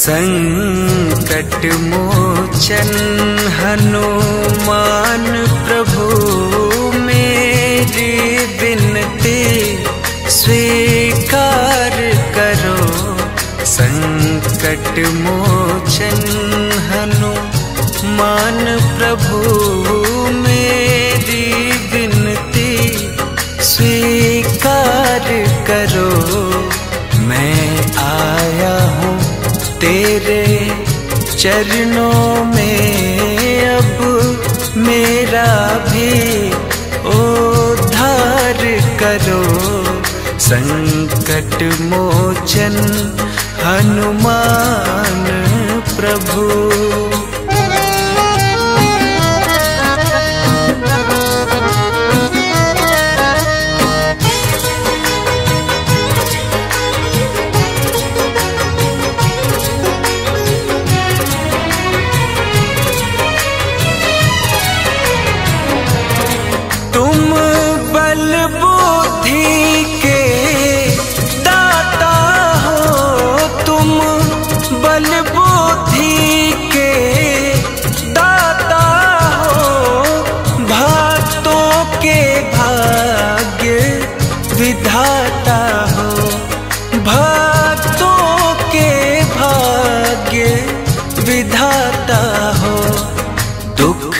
संकट मोचन हनुमान प्रभु मेरी विनती स्वीकार करो। संकट मोचन हनुमान प्रभु मेरी विनती स्वीकार करो। मैं आया हूँ तेरे चरणों में, अब मेरा भी उद्धार करो। संकट मोचन हनुमान प्रभु। विधाता हो, भक्तों के भाग्य विधाता हो। दुख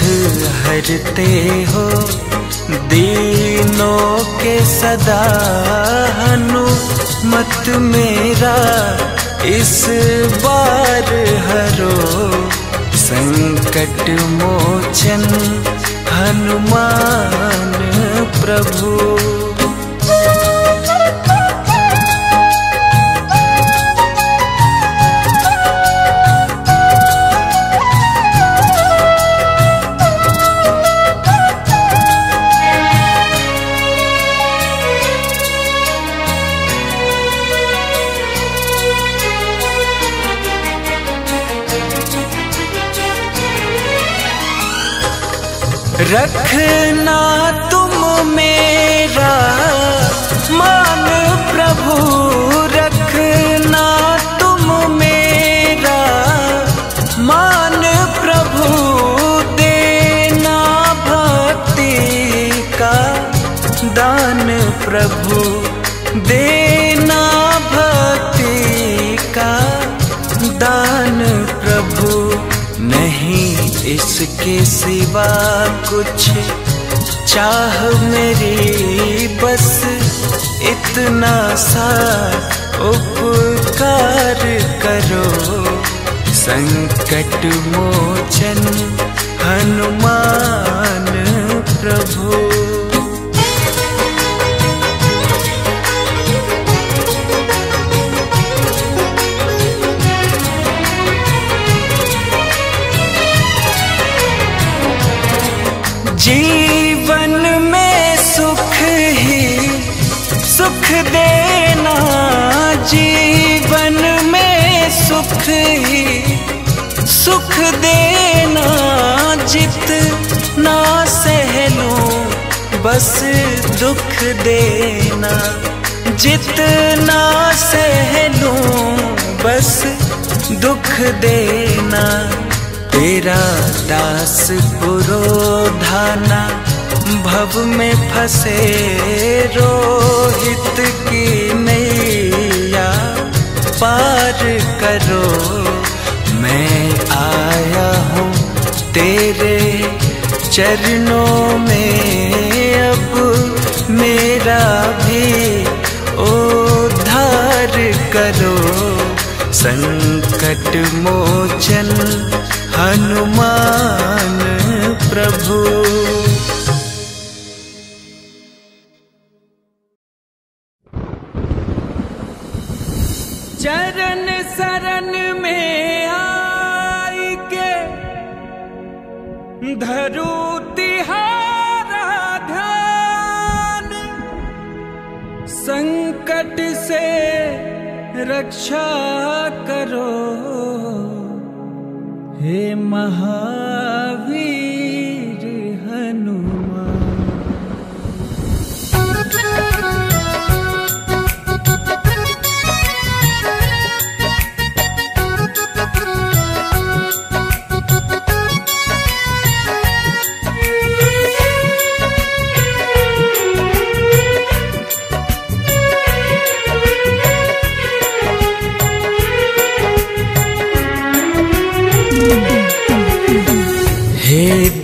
हरते हो दीनों के सदा, हनुमत मेरा इस बार हरो। संकट मोचन हनुमान प्रभु। रखना तुम मेरा मान प्रभु, रखना तुम मेरा मान प्रभु। देना भक्ति का दान प्रभु, देना भक्ति का दान प्रभु। नहीं इसके सिवा कुछ चाह मेरी, बस इतना सा उपकार करो। संकट मोचन हनुमान प्रभु। जीवन में सुख ही सुख देना, जीवन में सुख ही सुख देना। जितना सह लूं बस दुख देना, जितना सह लूं बस दुख देना। तेरा दास पुरोधाना भव में फंसे, रोहित की नैया पार करो। मैं आया हूँ तेरे चरणों में, अब मेरा भी उद्धार करो। संकट मोचन हनुमान प्रभु। चरण शरण में आई के धरू तिहारा ध्यान। संकट से रक्षा करो हे महावीर हनुमान।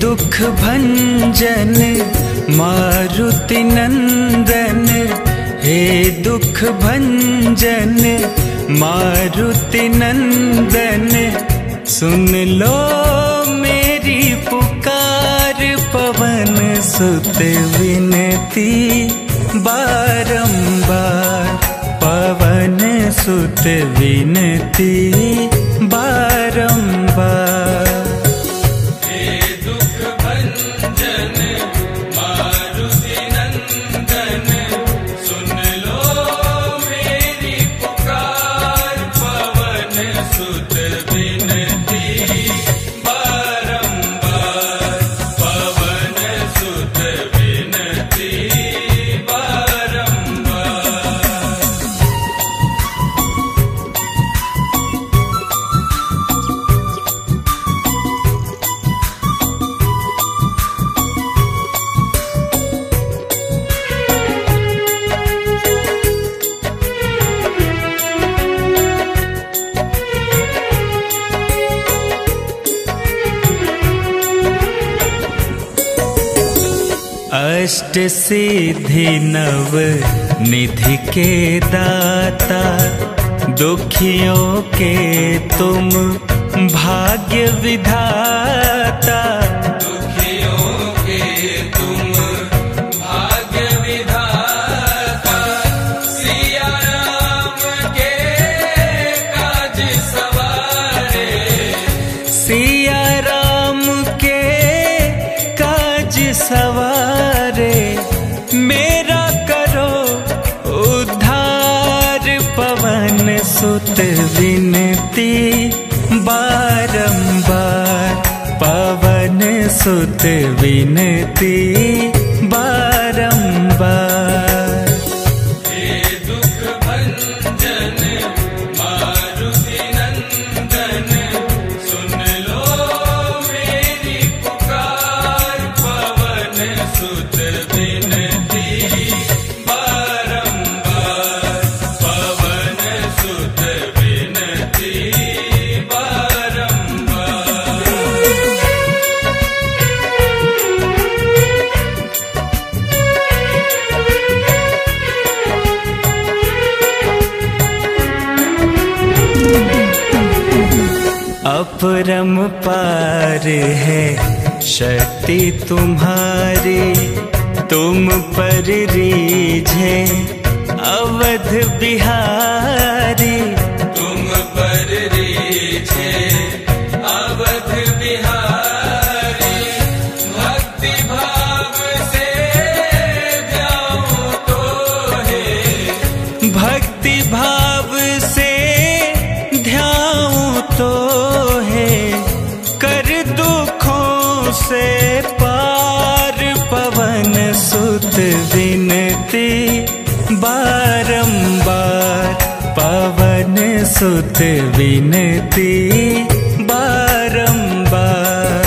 दुख भंजन मारुति नंदन, हे दुख भंजन मारुति नंदन, सुन लो मेरी पुकार। पवन सुत विनती बारंबार, पवन सुत विनती बारंबार। अष्ट सिद्धि नव निधि के दाता, दुखियों के तुम भाग्य विधाता। दुखियों के तुम भाग्य विधाता, सिया राम के काज सवारे, सिया राम के काज सवारे। मेरा करो उद्धार, पवन सुत विनती बारंबार, पवन सुत विनती बारंबार। अपरम पार है शक्ति तुम्हारी, तुम पर रीझे अवध बिहारी। तुम पर रीझे अवध बिहारी, भक्ति भाव से ध्याऊं तो है, भक्ति भाव से ध्याऊं तो से पार। पवन सुत विनती बारंबार, पवन सुत विनती बारंबार।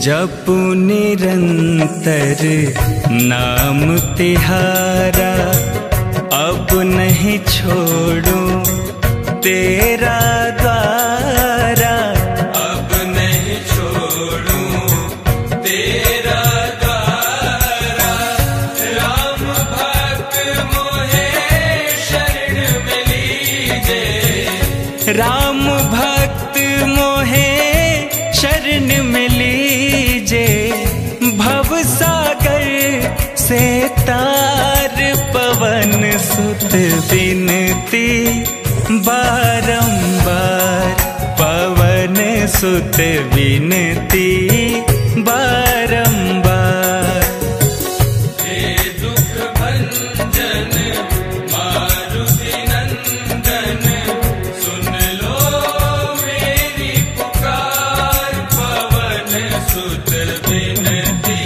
जपु निरंतर नाम तिहारा, अब नहीं छोड़ूं तेरा द्वारा। अब नहीं छोड़ूं तेरा द्वारा, राम भक्त मोहे शरण में लीजे, राम भक्त मोहे शरण में लीजे। भव सागर से तार, पवन सुत विनती बारंबार, पवन सुत विनती बारंबार। हे दुख भंजन मारुति नंदन, सुन लो मेरी पुकार, पवन सुत विनती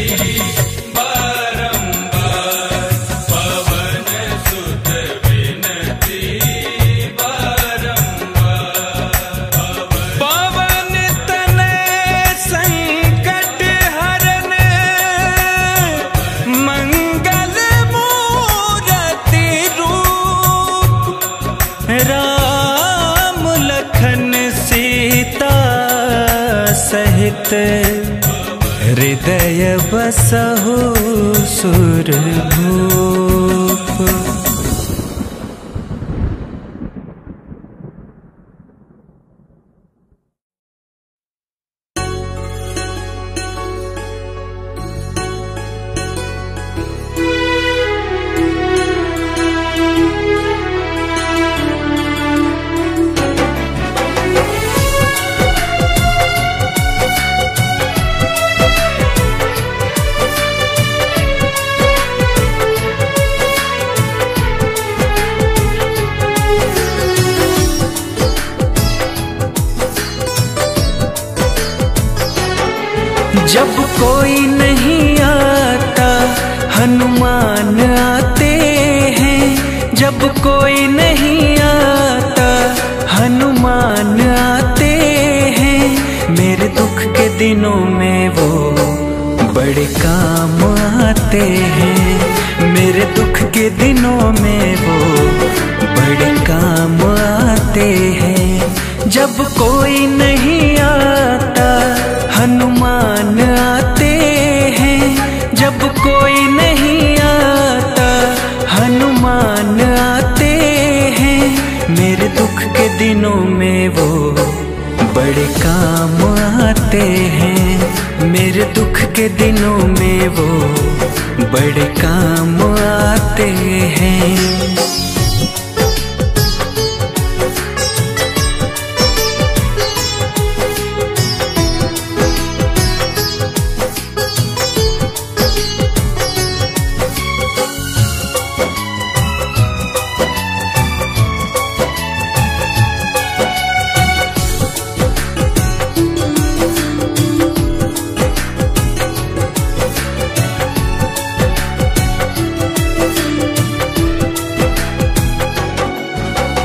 बारंबार, पवन सुत विनती बारंबार। पवन तनय संकट हरन, मंगल मूरति रूप, राम लखन सीता सहित, हृदय बसहु सुरभूप। जब कोई नहीं आता हनुमान आते हैं, जब कोई नहीं आता हनुमान आते हैं, मेरे दुख के दिनों में वो बड़े काम आते हैं, मेरे दुख के दिनों में वो बड़े काम आते हैं। जब कोई नहीं आता हनुमान आते हैं, जब कोई नहीं आता हनुमान आते हैं, मेरे दुख के दिनों में वो बड़े काम आते हैं, मेरे दुख के दिनों में वो बड़े काम आते हैं।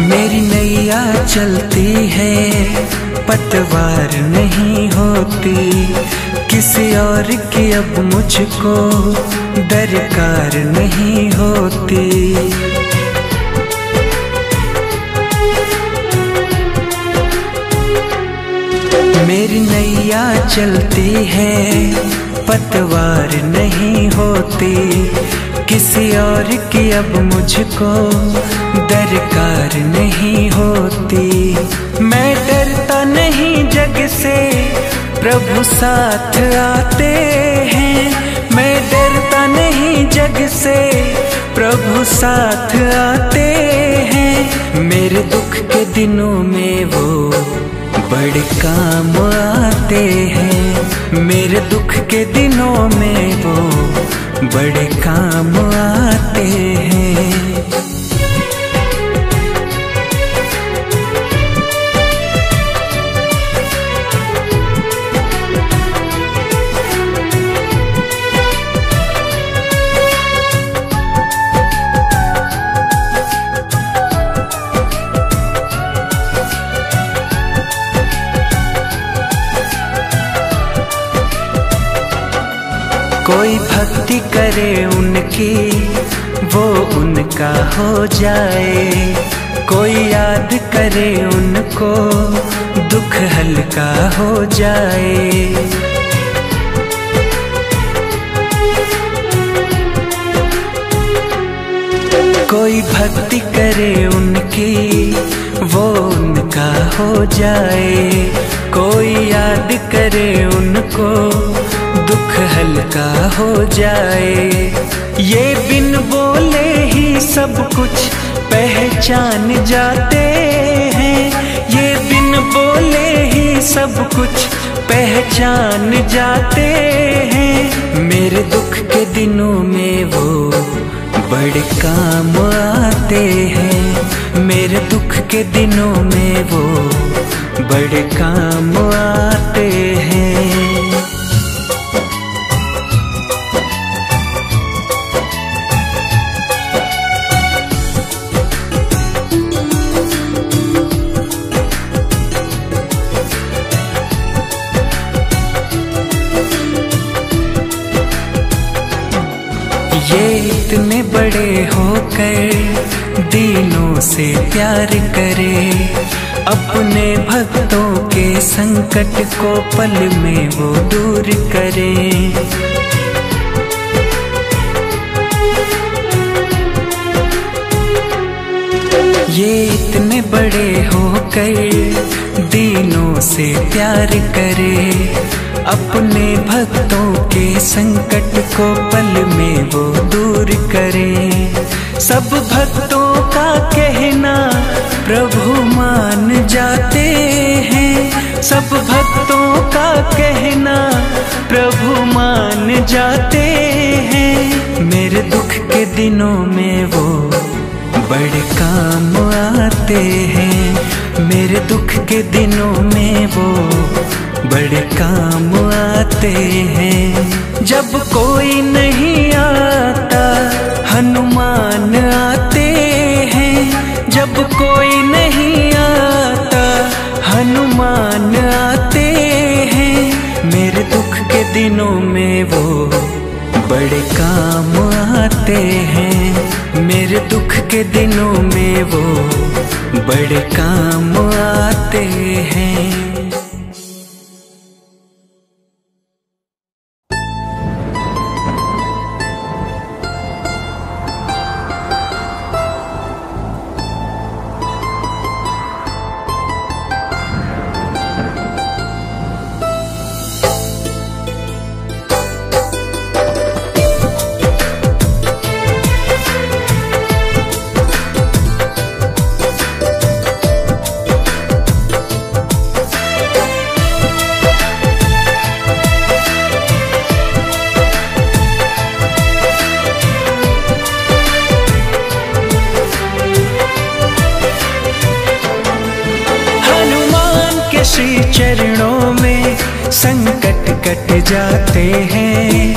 मेरी नैया चलती है पतवार नहीं होती, किसी और की अब मुझको दरकार नहीं होती। मेरी नैया चलती है पतवार नहीं होती, किसी और की अब मुझको दरकार नहीं होती। मैं डरता नहीं जग से, प्रभु साथ आते हैं, मैं डरता नहीं जग से, प्रभु साथ आते हैं, मेरे दुख के दिनों में वो बड़े काम आते हैं, मेरे दुख के दिनों में वो बड़े काम आते हैं। कोई भक्ति करे उनकी वो उनका हो जाए, कोई याद करे उनको दुख हल्का हो जाए। कोई भक्ति करे उनकी वो उनका हो जाए, कोई याद करे उनको दुख हल्का हो जाए। ये बिन बोले ही सब कुछ पहचान जाते हैं, ये बिन बोले ही सब कुछ पहचान जाते हैं। मेरे दुख के दिनों में वो बड़े काम आते हैं। मेरे दुख के दिनों में वो बड़े काम आते हैं। ये इतने बड़े होकर दीनों से प्यार करे, अपने भक्तों के संकट को पल में वो दूर करे। ये इतने बड़े होकर दीनों से प्यार करे, अपने भक्तों के संकट को पल में वो दूर करे। सब भक्तों का कहना प्रभु मान जाते हैं। सब भक्तों का कहना प्रभु मान जाते हैं। मेरे दुख के दिनों में वो बड़े काम आते हैं। मेरे दुख के दिनों में वो बड़े काम आते हैं। जब कोई नहीं आता हनुमान आते हैं। जब कोई नहीं आता हनुमान आते हैं। मेरे दुख के दिनों में वो बड़े काम आते हैं। मेरे दुख के दिनों में वो बड़े काम आते हैं। श्री चरणों में संकट कट जाते हैं।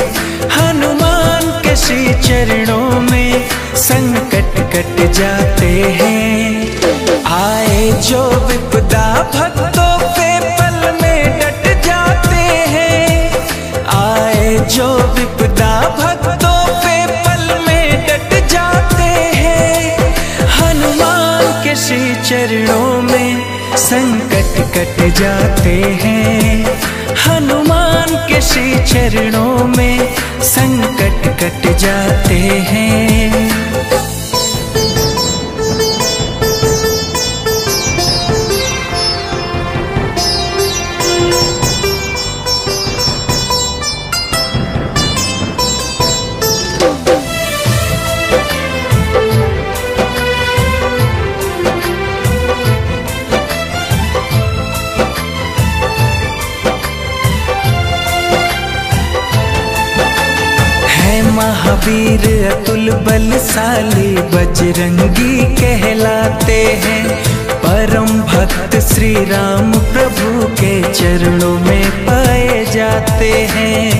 हनुमान के श्री चरणों में संकट कट जाते हैं। आए जो विपदा भक्तों पे पल में डट जाते हैं। आए जो विपदा भक्तों पे पल में डट जाते हैं। हनुमान के श्री चरणों में संकट कट जाते हैं। हनुमान के श्री चरणों में संकट कट जाते हैं। महावीर अतुल बलशाली बजरंगी कहलाते हैं। परम भक्त श्री राम प्रभु के चरणों में पाए जाते हैं।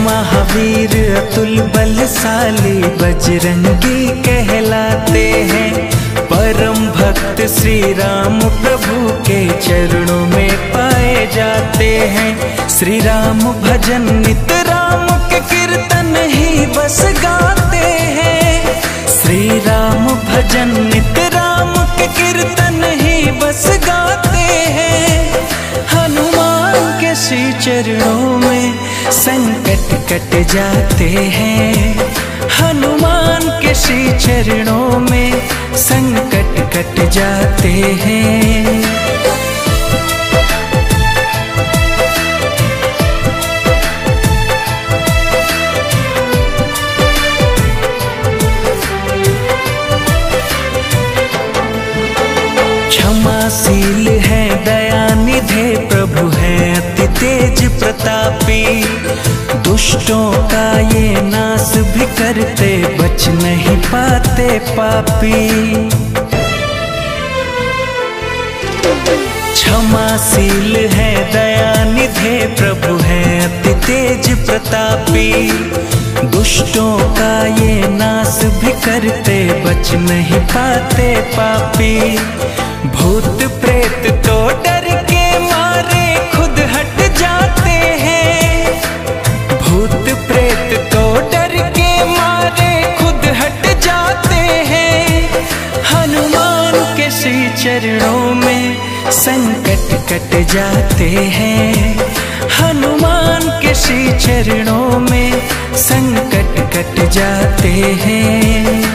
महावीर अतुल बलशाली बजरंगी कहलाते हैं। परम भक्त श्री राम प्रभु के चरणों में पाए जाते हैं। श्री राम भजन नित राम के कीर्तन ही बस गाते हैं। श्री राम भजन नित राम के कीर्तन ही बस गाते हैं। हनुमान के श्री चरणों में संकट कट जाते हैं। हनुमान के श्री चरणों में संकट कट जाते हैं। क्षमाशील है दयानिधे प्रभु है अति तेज प्रतापी। दुष्टों का ये नाश भी करते बच नहीं पाते पापी। क्षमाशील है दयानिधे प्रभु है अति तेज प्रतापी। दुष्टों का ये नाश भी करते बच नहीं पाते पापी। भूत प्रेत तो डर के मारे खुद हट जाते हैं। भूत प्रेत तो डर के मारे खुद हट जाते हैं। हनुमान के श्री चरणों में संकट कट जाते हैं। हनुमान के श्री चरणों में संकट कट जाते हैं।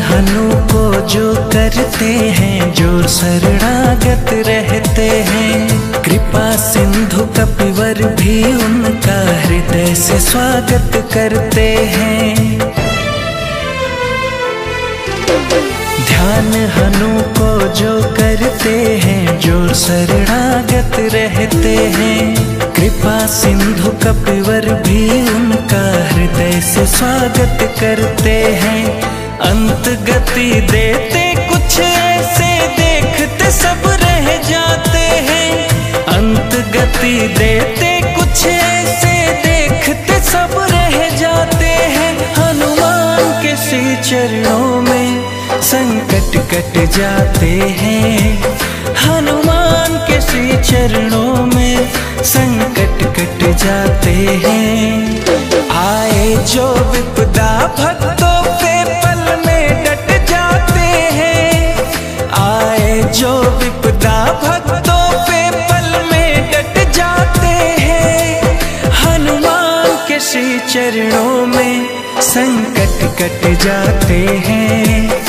हनु को जो करते हैं जो शरणागत रहते हैं। कृपा सिंधु कपिवर भी उनका हृदय से स्वागत करते हैं। ध्यान हनु को जो करते हैं जो शरणागत रहते हैं। कृपा सिंधु कपिवर भी उनका हृदय से स्वागत करते हैं। अंत गति देते कुछ ऐसे देखते सब रह जाते हैं। अंत गति देते कुछ ऐसे देखते सब रह जाते हैं। हनुमान के श्री चरणों में संकट कट जाते हैं। हनुमान के श्री चरणों में संकट कट जाते हैं। आए जो विपदा भक्तों पे डट जाते हैं। आए जो विपदा भक्तों पे पल में डट जाते हैं। हनुमान के श्री चरणों में संकट कट जाते हैं।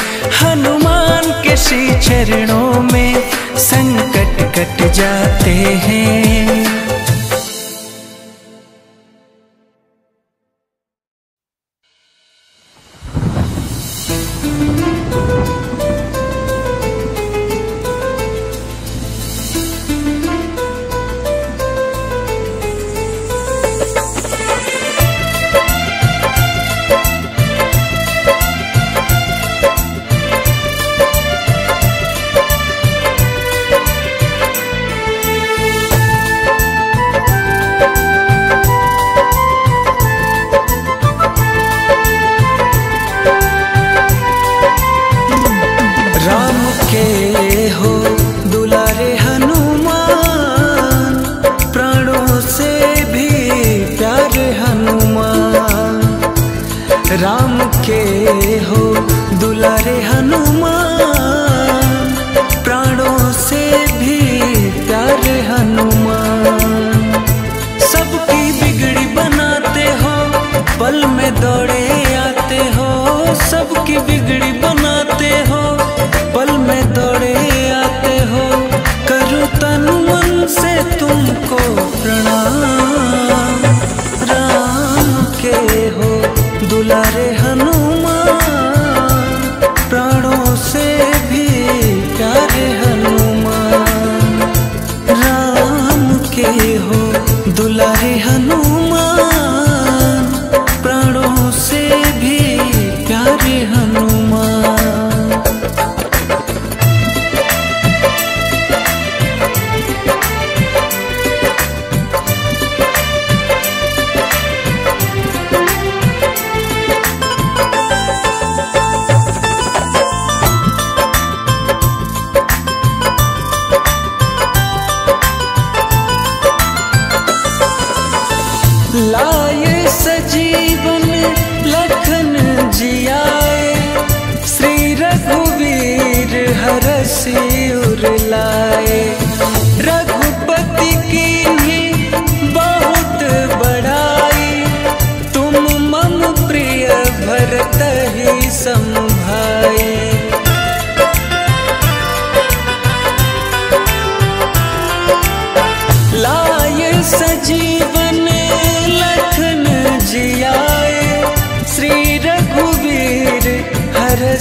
हनुमान के श्री चरणों में संकट कट जाते हैं। राम के हो दुलारे हनुमान, प्राणों से भी प्यारे हनुमान। सबकी बिगड़ी बनाते हो, पल में दौड़े आते हो। सबकी बिगड़ी बनाते हो, पल में दौड़े आते हो। करो तन मन से तुमको प्रणाम। राम के हो दुलारे हनुमान, प्राणों से भी प्यारे हनुमान। राम के हो दुलारे हनुमान, प्राणों से भी प्यारे हनुमान।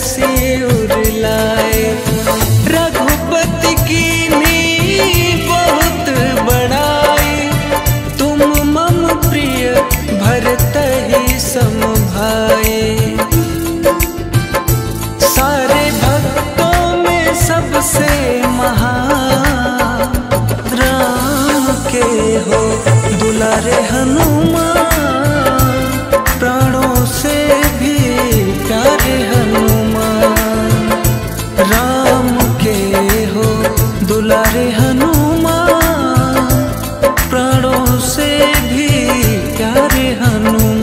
रसी उड़लाए। रघुपति की बहुत बड़ाई, तुम मम प्रिय भरत ही सम भाई। सारे भक्तों में सबसे महान राम के हो दुलारे हनुमान। प्राणों से भी प्यारे हनुमान, राम के हो दुलारे हनुमान। प्राणों से भी प्यारे हनुमान।